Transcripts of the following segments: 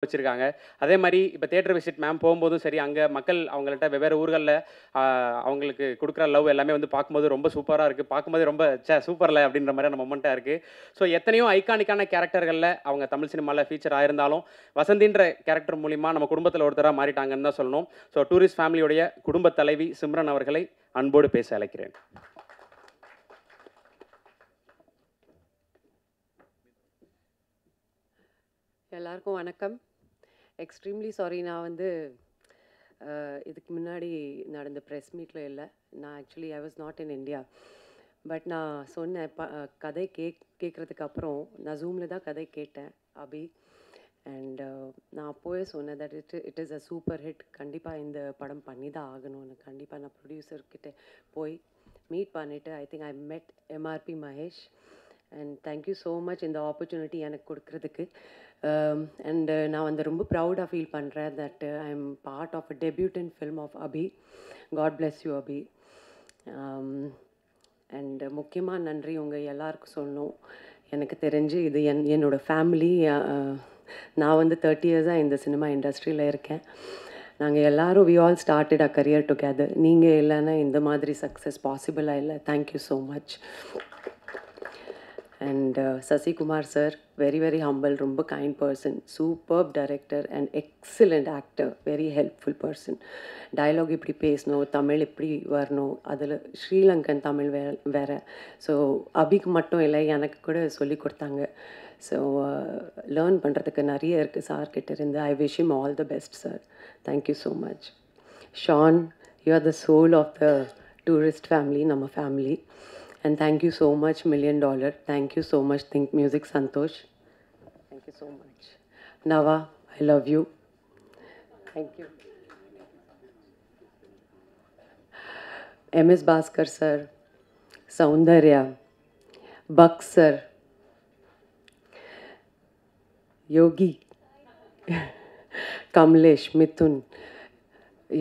சிறப்பிச்சிருக்காங்க. அதே மாதிரி இப்போ தியேட்டர் விசிட் மேம் போகும்போதும் சரி, அங்கே மக்கள் அவங்கள்ட்ட வெவ்வேறு ஊர்களில் அவங்களுக்கு கொடுக்குற லவ் எல்லாமே வந்து பார்க்கும்போது ரொம்ப சூப்பராக இருக்குது. பார்க்கும்போது ரொம்ப சூப்பரில் அப்படின்ற மாதிரியான மொமெண்ட்டாக இருக்குது. ஸோ எத்தனையோ ஐகானிக்கான கேரக்டர்களில் அவங்க தமிழ் சினிமாவில் ஃபீச்சர் ஆயிருந்தாலும் வசந்தின்ற கேரக்டர் மூலிமா நம்ம குடும்பத்தில் ஒருத்தராக மாறிட்டாங்கன்னு தான் சொல்லணும். ஸோ டூரிஸ்ட் ஃபேமிலியுடைய குடும்ப தலைவி சிம்ரன் அவர்களை அன்போடு பேச அழைக்கிறேன். எல்லாருக்கும் வணக்கம். எக்ஸ்ட்ரீம்லி சாரி, நான் வந்து இதுக்கு முன்னாடி நடந்த ப்ரெஸ் மீட்டில் இல்லை. நான் actually I was not in India. But நான் சொன்னேன், கதை கேட்குறதுக்கு அப்புறம் நான் ஜூமில் தான் கதை கேட்டேன் அபி. அண்ட் நான் அப்போவே சொன்னேன் that it is a super hit. கண்டிப்பாக இந்த படம் பண்ணி தான் ஆகணும்னு. கண்டிப்பாக நான் ப்ரொடியூசர்கிட்ட போய் மீட் பண்ணிவிட்டு ஐ think I met MRP Mahesh. And thank you so much இந்த ஆப்பர்ச்சுனிட்டி எனக்கு கொடுக்குறதுக்கு. அண்ட் நான் வந்து ரொம்ப ப்ரௌடாக ஃபீல் பண்ணுறேன் that I am part of a debutant film of Abhi. God bless you Abhi. And முக்கியமாக நன்றி உங்கள் எல்லாருக்கும் சொல்லணும். எனக்கு தெரிஞ்சு இது என்னோடய ஃபேமிலி. நான் வந்து 30 இயர்ஸாக இந்த சினிமா இண்டஸ்ட்ரியில் இருக்கேன். நாங்கள் எல்லோரும் we all started a career together. நீங்கள் இல்லைன்னா இந்த மாதிரி சக்ஸஸ் பாசிபிளாக இல்லை. Thank you so much. And Sasikumar sir, very very humble, ரொம்ப kind person, superb director and excellent actor, very helpful person. Dialogue இப்படி பேசணும், தமிழ் இப்படி வரணும், அதில் ஸ்ரீலங்கன் தமிழ் வேறு. ஸோ அபிக்கு மட்டும் இல்லை, எனக்கு கூட சொல்லி கொடுத்தாங்க. ஸோ லேர்ன் பண்ணுறதுக்கு நிறைய இருக்குது சார்கிட்ட இருந்து. I wish him all the best sir. Thank you so much. Sean, you are the soul of the tourist family, நம்ம family. And thank you so much, $1 million. Thank you so much, Think Music Santosh. Thank you so much. Nava, I love you. Thank you. MS Bhaskar sir, Soundarya, Buck sir, Yogi, Kamlesh, Mithun.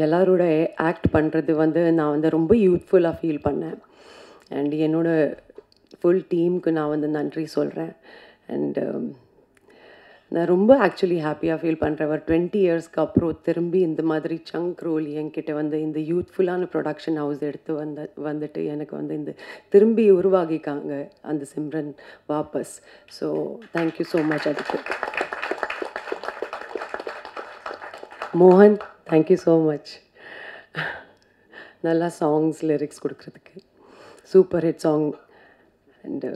எல்லாரோட act பண்ணுறது வந்து நான் வந்து ரொம்ப யூத்ஃபுல்லாக feel பண்ணேன். And என்னோடய full டீமுக்கு நான் வந்து நன்றி சொல்கிறேன். அண்டு நான் ரொம்ப ஆக்சுவலி ஹாப்பியாக ஃபீல் பண்ணுறேன். ஒரு 20 இயர்ஸ்க்கு அப்புறம் திரும்பி இந்த மாதிரி சங்க் ரோல் என்கிட்ட வந்து இந்த யூத்ஃபுல்லான ப்ரொடக்ஷன் ஹவுஸ் எடுத்து வந்துட்டு எனக்கு வந்து இந்த திரும்பி உருவாகிக்காங்க அந்த சிம்ரன் வாபஸ். So thank you so much. அதுக்கு மோகன், தேங்க்யூ ஸோ மச். நல்லா சாங்ஸ் லிரிக்ஸ் கொடுக்குறதுக்கு. Super hit song. அண்டு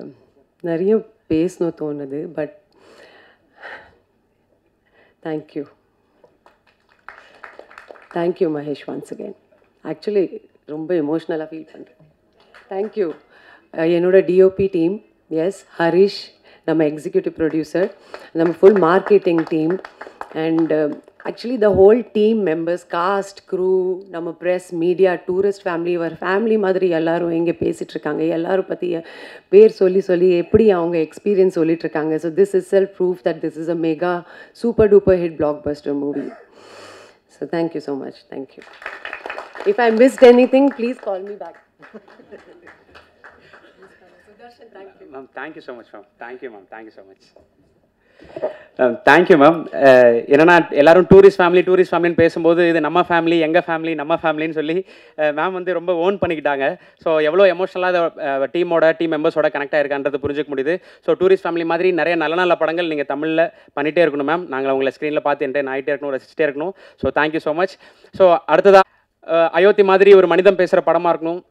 நிறைய பேசணும் தோணுது, but thank you. Thank you Mahesh once again. Actually ரொம்ப எமோஷ்னலாக ஃபீல் பண்ணுறேன். தேங்க்யூ. என்னோட டிஓபி டீம், எஸ் ஹரிஷ், நம்ம எக்ஸிக்யூட்டிவ் ப்ரொடியூசர், நம்ம full marketing team, and actually the whole team members, cast, crew, நம்ம ப்ரெஸ், மீடியா, டூரிஸ்ட் ஃபேமிலி, ஒரு ஃபேமிலி மாதிரி எல்லோரும் இங்கே பேசிகிட்ருக்காங்க. எல்லோரும் பற்றி பேர் சொல்லி எப்படி அவங்க எக்ஸ்பீரியன்ஸ் சொல்லிகிட்ருக்காங்க. So this is self proof that this is a mega super duper hit blockbuster movie. So thank you so much. Thank you. If I missed anything please call me back. Sudarshan, thank you ma'am. Thank you so much ma'am. Thank you ma'am. Thank you so much. Thank you ma'am. என்னன்னா எல்லாரும் tourist ஃபேமிலின்னு பேசும்போது இது நம்ம family, எங்கள் family, நம்ம ஃபேமிலின்னு சொல்லி ma'am வந்து ரொம்ப ஓன் பண்ணிக்கிட்டாங்க. ஸோ எவ்வளோ எமோஷனலாக டீம் மெம்பர்ஸோட கனெக்ட் ஆகிருக்கான்றது புரிஞ்சுக்க முடியுது. ஸோ டூரிஸ்ட் ஃபேமிலி மாதிரி நிறைய நல்ல படங்கள் நீங்கள் தமிழில் பண்ணிகிட்டே இருக்கணும் மேம். நாங்கள் உங்களை ஸ்க்ரீனில் பார்த்து என்டர்டெயின் ஆகிட்டே இருக்கணும், ரசிச்சிட்டே இருக்கணும். So thank you so much. So அடுத்ததாக அயோத்தி மாதிரி ஒரு மனிதம் பேசுகிற படமாக இருக்கணும்,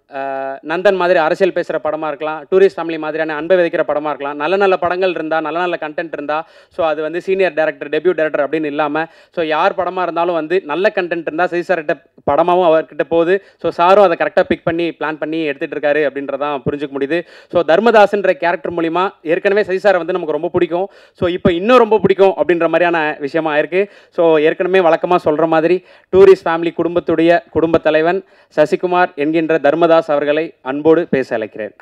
நந்தன் மாதிரி அரசியல் பேசுகிற படமாக இருக்கலாம், டூரிஸ்ட் ஃபேமிலி மாதிரியான அன்பை விதைக்கிற படமாக இருக்கலாம். நல்ல படங்கள் இருந்தால், நல்ல கண்டென்ட் இருந்தால், ஸோ அது வந்து சீனியர் டேரக்டர், டெபியூ டேரக்டர் அப்படின்னு இல்லாமல், ஸோ யார் படமாக இருந்தாலும் வந்து நல்ல கண்டென்ட் இருந்தால் சசி சார்கிட்ட படமாகவும் அவர்கிட்ட போகுது. ஸோ சாரும் அதை கரெக்டாக பிக் பண்ணி பிளான் பண்ணி எடுத்துகிட்டு இருக்காரு அப்படின்றதான் புரிஞ்சுக்க முடியுது. ஸோ தர்மதாஸ்ன்ற கேரக்டர் மூலிமா ஏற்கனவே சசி சாரை வந்து நமக்கு ரொம்ப பிடிக்கும். ஸோ இப்போ இன்னும் ரொம்ப பிடிக்கும் அப்படின்ற மாதிரியான விஷயமா இருக்குது. ஸோ ஏற்கனவே வழக்கமாக சொல்கிற மாதிரி டூரிஸ்ட் ஃபேமிலி குடும்பத்துடைய குடும்ப தலைவன் சசிகுமார் என்கின்ற தர்மதாஸ் அவர்களை அன்போடு பேச அழைக்கிறேன்.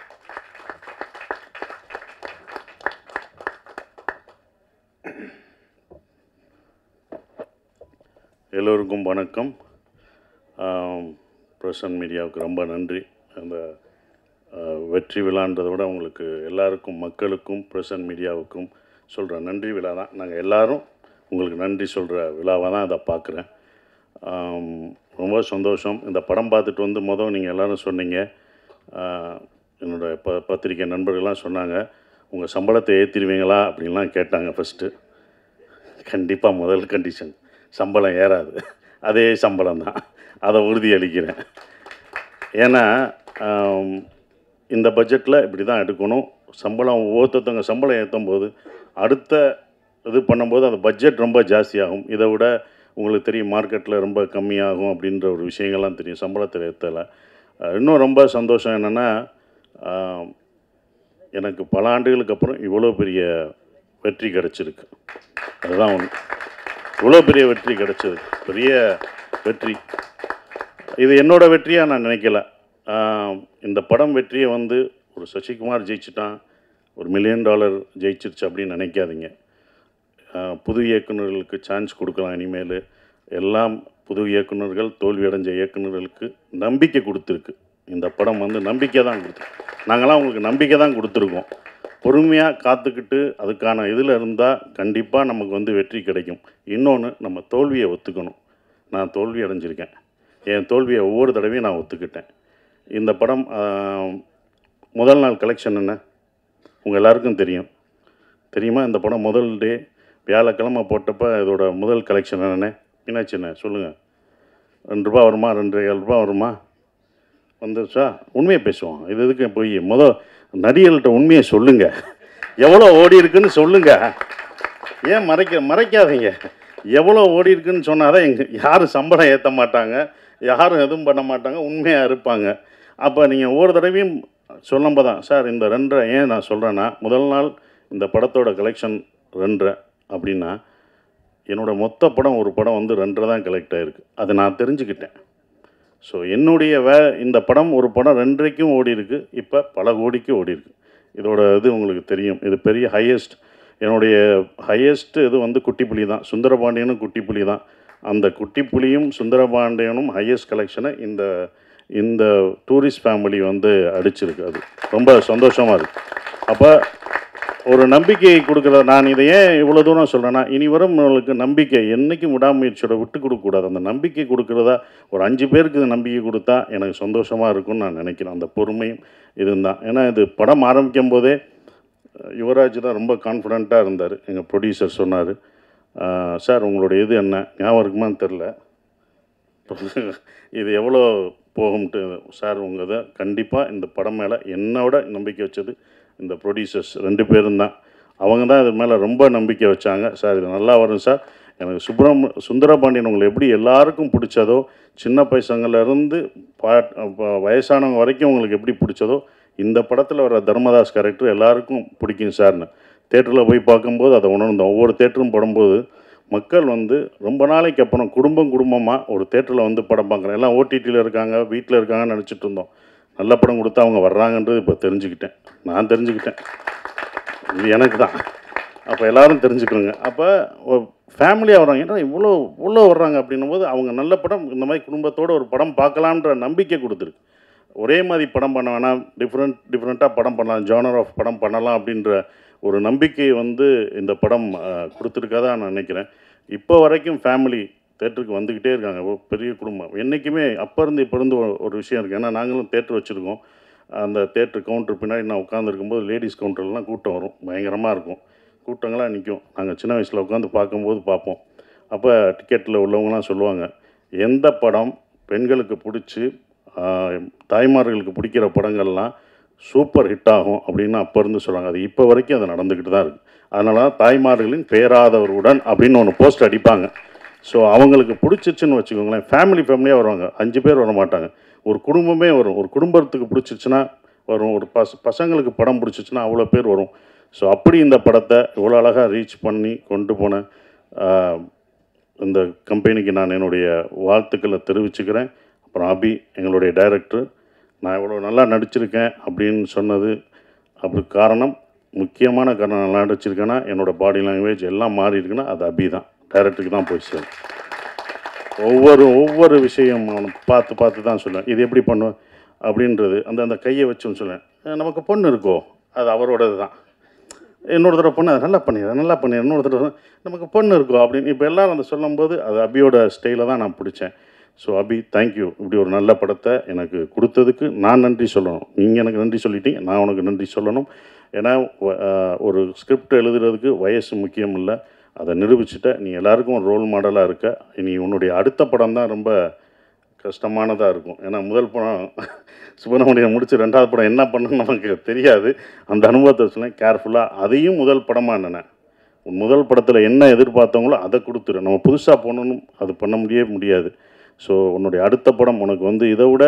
எல்லோருக்கும் வணக்கம். பிரசன் மீடியாவுக்கு ரொம்ப நன்றி. அந்த வெற்றி விழான்றதை விட உங்களுக்கு எல்லாருக்கும், மக்களுக்கும், பிரசன் மீடியாவுக்கும் சொல்கிற நன்றி விழா தான். நாங்கள் எல்லோரும் உங்களுக்கு நன்றி சொல்கிற விழாவாக தான் அதை பார்க்குறேன். ரொம்ப சந்தோஷம். இந்த படம் பார்த்துட்டு வந்து நீங்கள் எல்லோரும் சொன்னீங்க, என்னோடய பத்திரிக்கை நண்பர்கள்லாம் சொன்னாங்க, உங்கள் சம்பளத்தை ஏற்றிடுவீங்களா அப்படின்லாம் கேட்டாங்க. ஃபஸ்ட்டு கண்டிப்பாக முதல் கண்டிஷன் சம்பளம் ஏறாது, அதே சம்பளம் தான், அதை உறுதி அளிக்கிறேன். ஏன்னா இந்த பட்ஜெட்டில் இப்படி தான் எடுக்கணும். சம்பளம் ஒவ்வொருத்தவங்க சம்பளம் ஏற்றும் போது அடுத்த இது பண்ணும்போது அந்த பட்ஜெட் ரொம்ப ஜாஸ்தியாகும். இதை விட உங்களுக்கு தெரியும் மார்க்கெட்டில் ரொம்ப கம்மியாகும் அப்படின்ற ஒரு விஷயங்கள்லாம் தெரியும் சம்பளத்தில் ஏற்றலை. இன்னும் ரொம்ப சந்தோஷம் என்னென்னா, எனக்கு பல ஆண்டுகளுக்கு அப்புறம் இவ்வளோ பெரிய வெற்றி கிடச்சிருக்கு. அதுதான் ஒன்று, இவ்வளோ பெரிய வெற்றி கிடச்சிருக்கு, பெரிய வெற்றி. இது என்னோடய வெற்றியாக நான் நினைக்கல. இந்த படம் வெற்றியை ஒரு சசிகுமார் ஜெயிச்சிட்டான், ஒரு $1 மில்லியன் ஜெயிச்சிருச்சு அப்படின்னு நினைக்காதீங்க. புது இயக்குநர்களுக்கு சான்ஸ் கொடுக்கலாம். இனிமேல் எல்லாம் புது இயக்குநர்கள், தோல்வி அடைஞ்ச இயக்குநர்களுக்கு நம்பிக்கை கொடுத்துருக்கு. இந்த படம் நம்பிக்கை தான் கொடுத்துருக்கு. நாங்களாம் உங்களுக்கு நம்பிக்கை தான் கொடுத்துருக்கோம். பொறுமையாக காத்துக்கிட்டு அதுக்கான இதில் இருந்தால் கண்டிப்பாக நமக்கு வெற்றி கிடைக்கும். இன்னொன்று, நம்ம தோல்வியை ஒத்துக்கணும். நான் தோல்வி அடைஞ்சிருக்கேன், என் தோல்வியை ஒவ்வொரு தடவையும் நான் ஒத்துக்கிட்டேன். இந்த படம் முதல் நாள் கலெக்ஷன் என்ன உங்கள் எல்லாருக்கும் தெரியுமா? இந்த படம் முதல் டே வியாழக்கிழமை போட்டப்போ இதோட முதல் கலெக்ஷன் என்னென்ன மீனாட்சி என்ன சொல்லுங்கள்? ₹2 வருமா, ₹2.25 வருமா? வந்துருச்சா? உண்மையை பேசுவோம். இது எதுக்கு போய் நடிகர்கள்ட்ட உண்மையை சொல்லுங்கள். எவ்வளோ ஓடி இருக்குன்னு சொல்லுங்கள். ஏன் மறைக்காதீங்க. எவ்வளோ ஓடி இருக்குன்னு சொன்னால் தான் யாரும் சம்பளம் ஏற்ற மாட்டாங்க, யாரும் எதுவும் பண்ண மாட்டாங்க, உண்மையாக இருப்பாங்க. அப்போ நீங்கள் ஒவ்வொரு தடவையும் சொல்லும்போது தான் சார் இந்த 2.5 ஏன் நான் சொல்கிறேன்னா, முதல் நாள் இந்த படத்தோட கலெக்ஷன் 2.5 அப்படின்னா என்னோடய மொத்த படம் ஒரு படம் 2.5 தான் கலெக்ட் ஆகிருக்கு. அதை நான் தெரிஞ்சுக்கிட்டேன். ஸோ என்னுடைய இந்த படம் ஒரு படம் 2.5க்கும் ஓடி இருக்குது, இப்போ பல கோடிக்கு ஓடி இருக்குது. இதோட இது உங்களுக்கு தெரியும். இது பெரிய ஹையஸ்ட், என்னுடைய ஹையஸ்ட்டு இது குட்டிப்புலி தான். சுந்தரபாண்டியனும் குட்டிப்புலி தான். அந்த குட்டிப்புலியும் சுந்தரபாண்டியனும் ஹையஸ்ட் கலெக்ஷனை இந்த டூரிஸ்ட் ஃபேமிலி அடிச்சிருக்கு. அது ரொம்ப சந்தோஷமாக இருக்குது. அப்போ ஒரு நம்பிக்கை கொடுக்குற, நான் இதை ஏன் இவ்வளோ தூரம் சொல்கிறேன்னா, இனி வரும் உங்களுக்கு நம்பிக்கை என்றைக்கும் விடாமுயற்சியோட விட்டு கொடுக்கக்கூடாது. அந்த நம்பிக்கை கொடுக்குறதா ஒரு 5 பேருக்கு இந்த நம்பிக்கை கொடுத்தா எனக்கு சந்தோஷமாக இருக்கும்னு நான் நினைக்கிறேன். அந்த பொறுமையும் இதுதான். ஏன்னா இது படம் ஆரம்பிக்கும் போதே யுவராஜ் தான் ரொம்ப கான்ஃபிடெண்ட்டாக இருந்தார். எங்கள் ப்ரொடியூசர் சொன்னார், சார் உங்களுடைய இது என்ன ஞாபகம் இருக்குமான்னு தெரில, இது எவ்வளோ போகும்ட்டு. சார் உங்கள் இதை கண்டிப்பாக இந்த படம் மேலே என்னோட நம்பிக்கை வச்சது இந்த ப்ரொடியூசர்ஸ் 2 பேரும் தான். அவங்க தான் இது மேலே ரொம்ப நம்பிக்கை வச்சாங்க. சார் இது நல்லா வரும் சார். எனக்கு சுந்தரபாண்டியன் உங்களை எப்படி எல்லாருக்கும் பிடிச்சதோ, சின்ன பசங்கள்லேருந்து வயசானவங்க வரைக்கும் உங்களுக்கு எப்படி பிடிச்சதோ, இந்த படத்தில் வர தர்மதாஸ் கேரக்டர் எல்லாருக்கும் பிடிக்கும் சார்னு தேட்டரில் போய் பார்க்கும்போது அதை உணர்ந்தோம். ஒவ்வொரு தேட்டரும் படும்போது மக்கள் ரொம்ப நாளைக்கு அப்புறம் குடும்பமாக ஒரு தேட்டரில் படம் பார்க்குறேன். எல்லாம் ஓடிடியில் இருக்காங்க, வீட்டில் இருக்காங்கன்னு நினச்சிட்டு இருந்தோம். நல்ல படம் கொடுத்தா அவங்க வர்றாங்கன்றது இப்போ தெரிஞ்சுக்கிட்டேன். நான் தெரிஞ்சுக்கிட்டேன், இது எனக்கு தான். அப்போ எல்லோரும் தெரிஞ்சுக்கோங்க. அப்போ ஃபேமிலியாக வர்றாங்க, ஏன்னா இவ்வளோ வர்றாங்க அப்படின்னும் போது அவங்க நல்ல படம் இந்த மாதிரி குடும்பத்தோடு ஒரு படம் பார்க்கலான்ற நம்பிக்கை கொடுத்துருக்கு. ஒரே மாதிரி படம் பண்ண வேணாம், டிஃப்ரெண்ட்டாக படம் பண்ணலாம், ஜானர் ஆஃப் படம் பண்ணலாம் அப்படின்ற ஒரு நம்பிக்கையை இந்த படம் கொடுத்துருக்காதான் நான் நினைக்கிறேன். இப்போ வரைக்கும் ஃபேமிலி தேட்டருக்கு வந்துக்கிட்டே இருக்காங்க. பெரிய குடும்பம் என்றைக்குமே அப்போ இருந்து இப்போ இருந்து ஒரு விஷயம் இருக்குது. ஏன்னா நாங்களும் தேட்டர் வச்சுருக்கோம். அந்த தேட்டர் கவுண்டர் பின்னாடி நான் உட்காந்துருக்கும்போது லேடிஸ் கவுண்டர்லாம் கூட்டம் வரும், பயங்கரமாக இருக்கும், கூட்டங்களாக நிற்கும். நாங்கள் சின்ன வயசில் உட்காந்து பார்க்கும்போது பார்ப்போம். அப்போ டிக்கெட்டில் உள்ளவங்களாம் சொல்லுவாங்க, எந்த படம் பெண்களுக்கு பிடிச்சி தாய்மார்களுக்கு பிடிக்கிற படங்கள்லாம் சூப்பர் ஹிட் ஆகும் அப்படின்னு அப்போ இருந்து சொல்லுவாங்க. அது இப்போ வரைக்கும் அது நடந்துக்கிட்டு தான் இருக்குது. அதனால தாய்மார்களின் பேராதவருடன் அப்படின்னு ஒன்று போஸ்ட் அடிப்பாங்க. ஸோ அவங்களுக்கு பிடிச்சிச்சுன்னு வச்சுக்கோங்களேன், ஃபேமிலியாக வருவாங்க. 5 பேர் வர மாட்டாங்க, ஒரு குடும்பமே வரும். ஒரு குடும்பத்துக்கு பிடிச்சிச்சுன்னா வரும், ஒரு பசங்களுக்கு படம் பிடிச்சிச்சுன்னா அவ்வளோ பேர் வரும். ஸோ அப்படி இந்த படத்தை இவ்வளோ அழகாக ரீச் பண்ணி கொண்டு போன இந்த கம்பெனிக்கு நான் என்னுடைய வாழ்த்துக்களை தெரிவிச்சுக்கிறேன். அப்புறம் அபி எங்களுடைய டைரக்டர், நான் இவ்வளோ நல்லா நடிச்சிருக்கேன் அப்படின்னு சொன்னது அப்படி காரணம், முக்கியமான காரணம் நல்லா நடிச்சிருக்கேன்னா என்னோடய பாடி லாங்குவேஜ் எல்லாம் மாறி இருக்குன்னா அது அபி தான், டைரக்டருக்கு தான் போய் சேரும். ஒவ்வொரு விஷயம் பார்த்து தான் சொல்லுவேன், இது எப்படி பண்ணுவேன் அப்படின்றது. அந்த கையை வச்சுன்னு சொல்லுவேன். நமக்கு பொண்ணு இருக்கோ அது அவரோடது தான், இன்னொரு தடவை பொண்ணு அதை நல்லா பண்ணிடுறேன் இன்னொரு தடவை நமக்கு பொண்ணு இருக்கும் அப்படின்னு இப்போ எல்லோரும் அதை சொல்லும்போது அது அபியோட ஸ்டைலில் தான் நான் பிடிச்சேன். ஸோ அபி தேங்க்யூ, இப்படி ஒரு நல்ல படத்தை எனக்கு கொடுத்ததுக்கு நான் நன்றி சொல்லணும். நீங்கள் எனக்கு நன்றி சொல்லிட்டீங்க, நான் உனக்கு நன்றி சொல்லணும். ஏன்னா ஒரு ஸ்கிரிப்ட் எழுதுறதுக்கு வயசு முக்கியம் இல்லை, அதை நிரூபிச்சுட்ட. நீ எல்லாருக்கும் ஒரு ரோல் மாடலாக இருக்க. இனி உன்னுடைய அடுத்த படம் தான் ரொம்ப கஷ்டமானதாக இருக்கும். ஏன்னா முதல் படம் சுப்பிரமணியம் முடிச்சு ரெண்டாவது படம் என்ன பண்ணணும்னு நமக்கு தெரியாது. அந்த அனுபவத்தை சொன்னேன் கேர்ஃபுல்லாக. அதையும் முதல் படமாக என்னென்ன உன் முதல் படத்தில் என்ன எதிர்பார்த்தவங்களோ அதை கொடுத்துரு. நம்ம புதுசாக போகணும் அது பண்ண முடியாது. ஸோ உன்னுடைய அடுத்த படம் உனக்கு வந்து இதை விட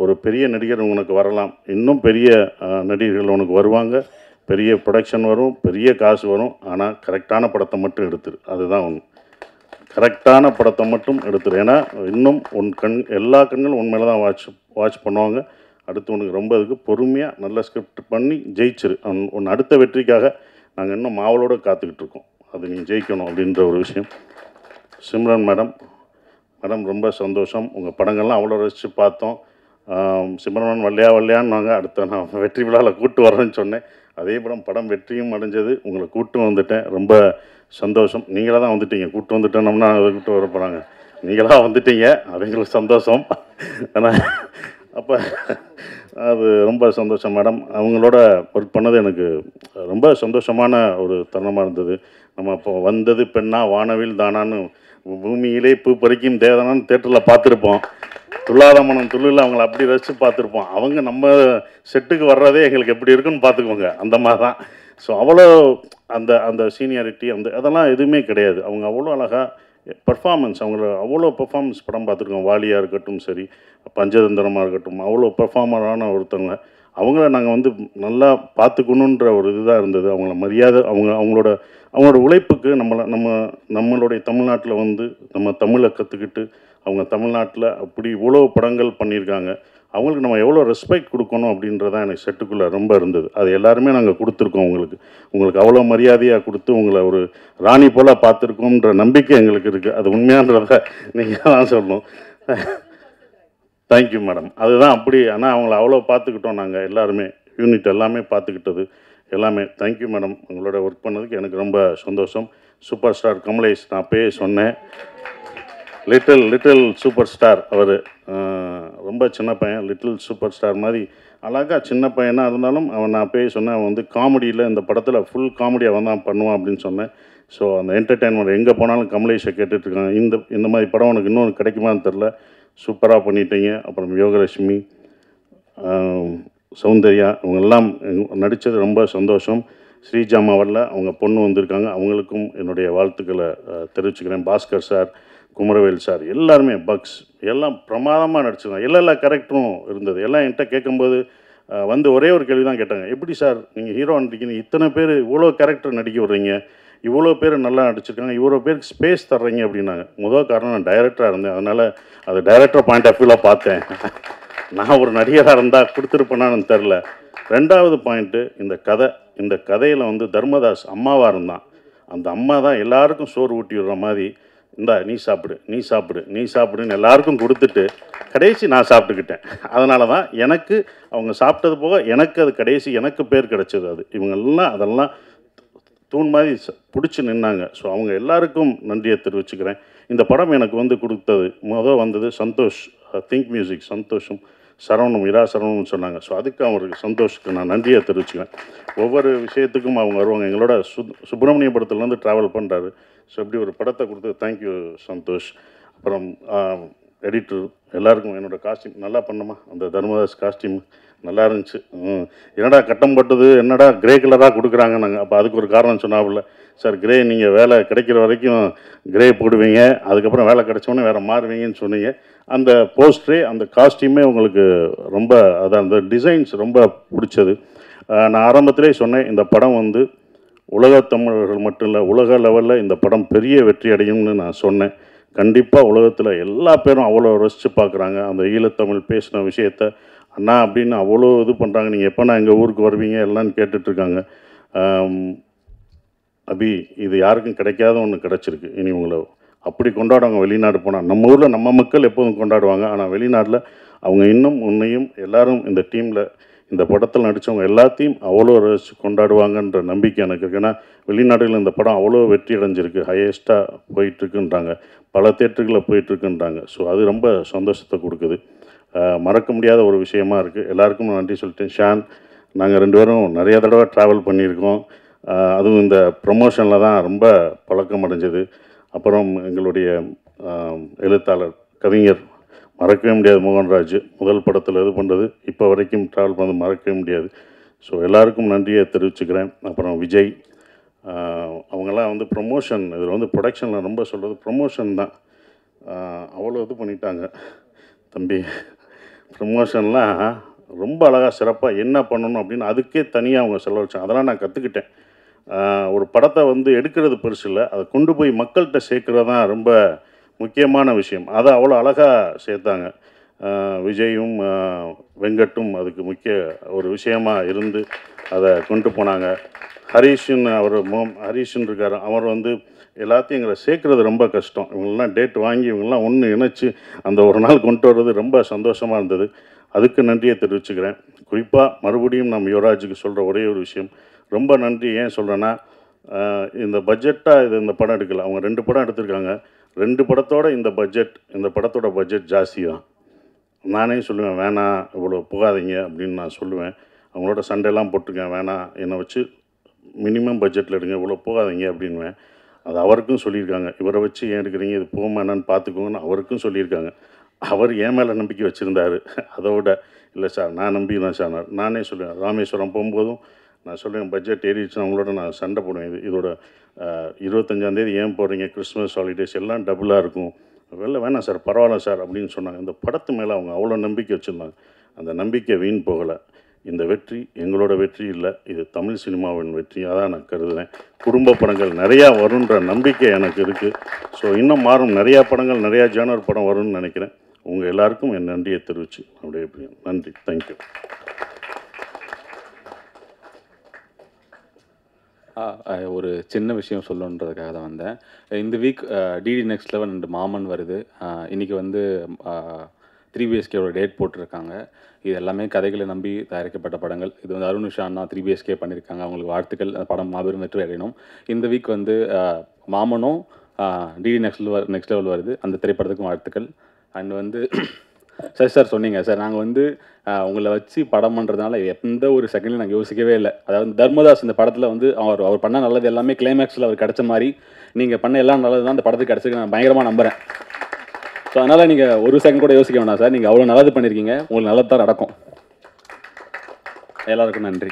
ஒரு பெரிய நடிகர் உனக்கு வரலாம், இன்னும் பெரிய நடிகர்கள் உனக்கு வருவாங்க, பெரிய ப்ரொடக்ஷன் வரும், பெரிய காசு வரும். ஆனால் கரெக்டான படத்தை மட்டும் எடுத்துரு. அதுதான் ஒன்று, கரெக்டான படத்தை மட்டும் எடுத்துரு. ஏன்னா இன்னும் உன் எல்லா கண்களும் உன் மேலே தான் வாட்ச் பண்ணுவாங்க. அடுத்து உனக்கு ரொம்ப இதுக்கு பொறுமையாக நல்ல ஸ்கிரிப்ட் பண்ணி ஜெயிச்சிரு. உன் அடுத்த வெற்றிக்காக நாங்கள் இன்னும் மாவலோடு காத்துக்கிட்டு இருக்கோம். அது நீ ஜெயிக்கணும் அப்படின்ற ஒரு விஷயம். சிம்ரன் மேடம் ரொம்ப சந்தோஷம். உங்கள் படங்கள்லாம் அவ்வளோ ரசித்து பார்த்தோம். சிம்ரன் வல்லையான்னு நாங்கள் அடுத்த நான் வெற்றி விழாவில் கூப்பிட்டு வரேன்னு சொன்னேன். அதே படம் வெற்றியும் அடைஞ்சது. உங்களை கூப்பிட்டு வந்துட்டேன், ரொம்ப சந்தோஷம். நீங்களாக தான் வந்துட்டீங்க, கூப்பிட்டு வந்துட்டோம்னா அதை கூப்பிட்டு வர போகிறாங்க. நீங்களாக வந்துட்டீங்க, அது எங்களுக்கு சந்தோஷம். ஆனால் அப்போ அது ரொம்ப சந்தோஷம் மேடம். அவங்களோட ஒர்க் பண்ணது எனக்கு ரொம்ப சந்தோஷமான ஒரு தருணமாக இருந்தது. நம்ம இப்போ வந்தது பெண்ணா வானவில் தானான்னு பூமியிலே பூ பறிக்கும் தேவதானான்னு தேட்டரில் பார்த்துருப்போம். துள்ளாத மனம் துள்ளில் அவங்கள அப்படி ரசித்து பார்த்துருப்போம். அவங்க நம்ம செட்டுக்கு வர்றதே எங்களுக்கு எப்படி இருக்குன்னு பார்த்துக்கோங்க, அந்த மாதிரி தான். ஸோ அவ்வளோ அந்த சீனியாரிட்டி அதெல்லாம் எதுவுமே கிடையாது. அவங்க அவ்வளோ அழகாக பர்ஃபார்மன்ஸ், அவங்கள அவ்வளோ பர்ஃபார்மன்ஸ் படம் பார்த்துருக்கோம். வாலியாக இருக்கட்டும் சரி, பஞ்சதந்திரமாக இருக்கட்டும், அவ்வளோ பர்ஃபார்மரான ஒருத்தவங்க. அவங்கள நாங்கள் வந்து நல்லா பார்த்துக்கணுன்ற ஒரு இதுதான் இருந்தது. அவங்கள மரியாதை, அவங்களோட உழைப்புக்கு நம்மளுடைய தமிழ்நாட்டில் வந்து நம்ம தமிழை கற்றுக்கிட்டு அவங்க தமிழ்நாட்டில் அப்படி இவ்வளோ படங்கள் பண்ணியிருக்காங்க. அவங்களுக்கு நம்ம எவ்வளோ ரெஸ்பெக்ட் கொடுக்கணும் அப்படின்றதான் எனக்கு செட்டுக்குள்ளே ரொம்ப இருந்தது. அது எல்லாருமே நாங்கள் கொடுத்துருக்கோம். உங்களுக்கு அவ்வளோ மரியாதையாக கொடுத்து உங்களை ஒரு ராணி போல் பார்த்துருக்கோன்ற நம்பிக்கை எங்களுக்கு இருக்குது. அது உண்மையான்றதை நீங்கள் தான் சொல்லணும். Thank you madam. அதுதான் அப்படி. ஆனால் அவங்கள அவ்வளோ பார்த்துக்கிட்டோம் நாங்கள் எல்லாருமே, யூனிட் எல்லாமே பார்த்துக்கிட்டது எல்லாமே. Thank you madam. உங்களோட ஒர்க் பண்ணதுக்கு எனக்கு ரொம்ப சந்தோஷம். சூப்பர் ஸ்டார் கமலேஷ், நான் அப்பயே சொன்னேன், லிட்டில் சூப்பர் ஸ்டார். அவர் ரொம்ப சின்ன பையன், லிட்டில் சூப்பர் ஸ்டார் மாதிரி அழகாக சின்ன பையனாக இருந்தாலும் அவன், நான் அப்பயே சொன்னேன், அவன் வந்து காமெடியில் இந்த படத்தில் ஃபுல் காமெடி அவன் தான் பண்ணுவான் அப்படின்னு சொன்னேன். ஸோ அந்த என்டர்டெயின்மெண்ட் எங்கே போனாலும் கமலேஷை கேட்டுட்ருக்காங்க. இந்த மாதிரி படம் உனக்கு இன்னொன்று கிடைக்குமான்னு தெரில, சூப்பராக பண்ணிட்டீங்க. அப்புறம் யோகலட்சுமி, சௌந்தர்யா, இவங்கெல்லாம் நடித்தது ரொம்ப சந்தோஷம். ஸ்ரீஜாமா வரல, அவங்க பொண்ணு வந்திருக்காங்க, அவங்களுக்கும் என்னுடைய வாழ்த்துக்களை தெரிவிச்சுக்கிறேன். பாஸ்கர் சார், குமரவேல் சார், எல்லாருமே பக்ஸ் எல்லாம் பிரமாதமாக நடிச்சிருக்காங்க. எல்லா கேரக்டரும் இருந்தது. எல்லாம் என்கிட்ட கேட்கும்போது வந்து ஒரே ஒரு கேள்வி தான் கேட்டாங்க, எப்படி சார் நீங்கள் ஹீரோ நடிக்கிறீங்க, இத்தனை பேர் இவ்வளோ கேரக்டர் நடிக்க விட்றீங்க, இவ்வளோ பேர் நல்லா நடிச்சிருக்காங்க, இவ்வளோ பேருக்கு ஸ்பேஸ் தர்றீங்க அப்படின்னாங்க. முதல் காரணம் நான் டைரக்டராக இருந்தேன், அதனால் அது டைரக்டர் பாயிண்ட் ஆஃப் வியூவில் பார்த்தேன். நான் ஒரு நடிகராக இருந்தால் கொடுத்துருப்பேனான்னு தெரில. ரெண்டாவது பாயிண்ட்டு, இந்த கதையில் வந்து தர்மதாஸ் அம்மாவாக இருந்தான். அந்த அம்மா தான் எல்லாருக்கும் சோறு ஊட்டி விடுற மாதிரி, இந்தா நீ சாப்பிடுன்னு எல்லாருக்கும் கொடுத்துட்டு கடைசி நான் சாப்பிட்டுக்கிட்டேன். அதனால தான் எனக்கு அவங்க சாப்பிட்டது போக எனக்கு அது கடைசி எனக்கு பேர் கிடச்சிது. அது இவங்கெல்லாம் அதெல்லாம் தூண் மாதிரி பிடிச்சி நின்னாங்க. ஸோ அவங்க எல்லாருக்கும் நன்றியை தெரிவிச்சுக்கிறேன். இந்த படம் எனக்கு வந்து கொடுத்தது வந்தது சந்தோஷ், திங்க் மியூசிக் சந்தோஷம், சரவணம், இரா சரவணம்னு சொன்னாங்க. ஸோ அதுக்கு அவருக்கு சந்தோஷத்துக்கு நான் நன்றியை தெரிவிச்சுக்கிறேன். ஒவ்வொரு விஷயத்துக்கும் அவங்க வருவாங்க. எங்களோட சுப்பிரமணியபுரத்துலேருந்து ட்ராவல் பண்ணுறாரு. ஸோ இப்படி ஒரு படத்தை கொடுத்து தேங்க்யூ சந்தோஷ். அப்புறம் எடிட்டர் எல்லாருக்கும், என்னோடய காஸ்டியூம் நல்லா பண்ணமா, அந்த தர்மதாஸ் காஸ்டியூம் நல்லா இருந்துச்சு. என்னடா கட்டம் பட்டது, என்னடா கிரே கலராக கொடுக்குறாங்க நாங்கள். அப்போ அதுக்கு ஒரு காரணம் சொன்னாப்புல, சார் கிரே நீங்கள் வேலை கிடைக்கிற வரைக்கும் கிரே போடுவீங்க, அதுக்கப்புறம் வேலை கிடைச்சோன்னே வேறு மாறுவீங்கன்னு சொன்னீங்க. அந்த போஸ்டரே அந்த காஸ்டியூமே உங்களுக்கு ரொம்ப அதான் அந்த டிசைன்ஸ் ரொம்ப பிடிச்சது. நான் ஆரம்பத்திலே சொன்னேன், இந்த படம் வந்து உலகத் தமிழர்கள் மட்டும் இல்லை, உலக லெவலில் இந்த படம் பெரிய வெற்றி அடையும்னு நான் சொன்னேன். கண்டிப்பாக உலகத்தில் எல்லா பேரும் அவ்வளோ ரசித்து பார்க்குறாங்க. அந்த ஈழத்தமிழ் பேசின விஷயத்த அண்ணா அப்படின்னு அவ்வளோ இது பண்ணுறாங்க. நீங்கள் எப்போனா எங்கள் ஊருக்கு வருவீங்க எல்லான்னு கேட்டுட்ருக்காங்க. அபி, இது யாருக்கும் கிடைக்காத ஒன்று கிடச்சிருக்கு. இனி உங்களை அப்படி கொண்டாடுவாங்க வெளிநாடு போனால். நம்ம ஊரில் நம்ம மக்கள் எப்போதும் கொண்டாடுவாங்க, ஆனால் வெளிநாட்டில் அவங்க இன்னும் உன்னையும் எல்லாரும் இந்த டீமில் இந்த படத்தில் நடித்தவங்க எல்லாத்தையும் அவ்வளோ ரசித்து கொண்டாடுவாங்கன்ற நம்பிக்கை எனக்கு இருக்குது. ஏன்னா வெளிநாடுகளில் இந்த படம் அவ்வளோ வெற்றி அடைஞ்சிருக்கு, ஹையஸ்ட்டாக போயிட்டுருக்குன்றாங்க, பல தேட்டர்களில் போயிட்டுருக்குன்றாங்க. ஸோ அது ரொம்ப சந்தோஷத்தை கொடுக்குது. மறக்க முடியாத ஒரு விஷயமா இருக்குது. எல்லாருக்கும் நன்றி சொல்லிட்டேன். ஷான், நாங்கள் 2 பேரும் நிறைய தடவை ட்ராவல் பண்ணியிருக்கோம். அதுவும் இந்த ப்ரமோஷனில் தான் ரொம்ப பழக்கம் அடைஞ்சது. அப்புறம் எங்களுடைய எழுத்தாளர், கவிஞர், மறக்கவே முடியாது மோகன்ராஜ், முதல் படத்தில் இது பண்ணுறது இப்போ வரைக்கும் ட்ராவல் பண்ணது மறக்கவே முடியாது. ஸோ எல்லாருக்கும் நன்றியை தெரிவிச்சுக்கிறேன். அப்புறம் விஜய், அவங்கெல்லாம் வந்து ப்ரொமோஷன், இதில் வந்து ப்ரொடக்ஷனில் ரொம்ப சொல்கிறது ப்ரொமோஷன் தான். அவ்வளோ இது பண்ணிட்டாங்க தம்பி. ப்ரொமோஷன்லாம் ரொம்ப அழகாக சிறப்பாக என்ன பண்ணணும் அப்படின்னு அதுக்கே தனியாக அவங்க செலவழிச்சாங்க. அதெல்லாம் நான் கற்றுக்கிட்டேன். ஒரு படத்தை வந்து எடுக்கிறது பெருசு இல்லை, அதை கொண்டு போய் மக்கள்கிட்ட சேர்க்குறது தான் ரொம்ப முக்கியமான விஷயம். அதை அவ்வளோ அழகாக சேர்த்தாங்க. விஜயும் வெங்கட்டும் அதுக்கு முக்கிய ஒரு விஷயமாக இருந்து அதை கொண்டு போனாங்க. ஹரீஷன், ஹரீஷன் இருக்கார், அவர் வந்து எல்லாத்தையும் எங்களை சேர்க்குறது ரொம்ப கஷ்டம். இவங்கெல்லாம் டேட் வாங்கி இவங்கெல்லாம் ஒன்று இணைச்சி அந்த ஒரு நாள் கொண்டு வர்றது ரொம்ப சந்தோஷமாக இருந்தது. அதுக்கு நன்றியை தெரிவிச்சுக்கிறேன். குறிப்பாக மறுபடியும் நம்ம யுவராஜுக்கு சொல்கிற ஒரே ஒரு விஷயம், ரொம்ப நன்றி. ஏன் சொல்கிறேன்னா, இந்த பட்ஜெட்டாக இந்த படம் எடுக்கலை, அவங்க 2 படம் எடுத்திருக்காங்க. 2 படத்தோட இந்த படத்தோட பட்ஜெட் ஜாஸ்தி தான். நானே சொல்லுவேன், வேணாம் இவ்வளோ போகாதீங்க அப்படின்னு நான் சொல்லுவேன். அவங்களோட சண்டையெல்லாம் போட்டிருக்கேன், வேணாம் என்னை வச்சு மினிமம் பட்ஜெட்டில் எடுங்க, இவ்வளோ போகாதீங்க அப்படின்வேன். அது அவருக்கும் சொல்லியிருக்காங்க, இவரை வச்சு ஏன் எடுக்கிறீங்க, இது போகாமல் என்னன்னு பார்த்துக்கோங்கன்னு அவருக்கும் சொல்லியிருக்காங்க. அவர் என் மேலே நம்பிக்கை வச்சுருந்தார். அதோட இல்லை சார் நான் நம்பிக்கிறேன் சார். நானே சொல்லுவேன், ராமேஸ்வரம் போகும்போதும் நான் சொல்லுவேன், பட்ஜெட் ஏறிடுச்சுன்னா அவங்களோட நான் சண்டை போடுவேன். இதோட 25ஆந்தேதி ஏன் போடுறீங்க, கிறிஸ்மஸ் ஹாலிடேஸ் எல்லாம் டபுளாக இருக்கும், வேணாம் சார் பரவாயில்ல சார் அப்படின்னு சொன்னாங்க. இந்த படத்து மேலே அவங்க அவ்வளோ நம்பிக்கை வச்சுருந்தாங்க. அந்த நம்பிக்கை வீண் போகலை. இந்த வெற்றி எங்களோட வெற்றி இல்லை, இது தமிழ் சினிமாவின் வெற்றியாக தான் நான் கருதுகிறேன். குடும்ப படங்கள் நிறையா வருன்ற நம்பிக்கை எனக்கு இருக்குது. ஸோ இன்னும் மாறும், நிறையா படங்கள், நிறையா ஜேனர் படம் வரும்னு நினைக்கிறேன். உங்கள் எல்லாருக்கும் என் நன்றியை தெரிவித்து அப்படியே நன்றி. தேங்க்யூ. ஒரு சின்ன விஷயம் சொல்லணுன்றதுக்காக தான் வந்தேன். இந்த week DD next level and Maaman வருது. இன்றைக்கி வந்து 3BSKவோட டேட் போட்டிருக்காங்க. இது எல்லாமே கதைகளை நம்பி தயாரிக்கப்பட்ட படங்கள். இது வந்து அருண் விஷா அண்ணா 3BSK பண்ணியிருக்காங்க, அவங்களுக்கு வாழ்த்துக்கள். அந்த படம் மாபெரும் வெற்றி அடையணும். இந்த வீக் வந்து மாமனும் டிடி நெக்ஸ்ட் லெவல் வருது, அந்த திரைப்படத்துக்கும் வாழ்த்துக்கள். அண்ட் வந்து சார் சொன்னீங்க சார், நாங்கள் வந்து உங்களை வச்சு படம் பண்ணுறதுனால எந்த ஒரு செகண்ட்லையும் நாங்கள் யோசிக்கவே இல்லை. அதாவது தர்மதாஸ் இந்த படத்தில் வந்து அவர் பண்ண நல்லது எல்லாமே கிளைமேக்ஸில் அவர் கிடச்ச மாதிரி நீங்கள் பண்ண எல்லாம் நல்லது தான் இந்த படத்துக்கு கிடச்சிருக்கு நான் பயங்கரமாக நம்புகிறேன். ஸோ அதனால் நீங்கள் ஒரு செகண்ட் கூட யோசிக்க வேண்டாம் சார், நீங்கள் அவ்வளோ நல்லது பண்ணியிருக்கீங்க, உங்களுக்கு நல்லது தான் நடக்கும். எல்லாருக்கும் நன்றி.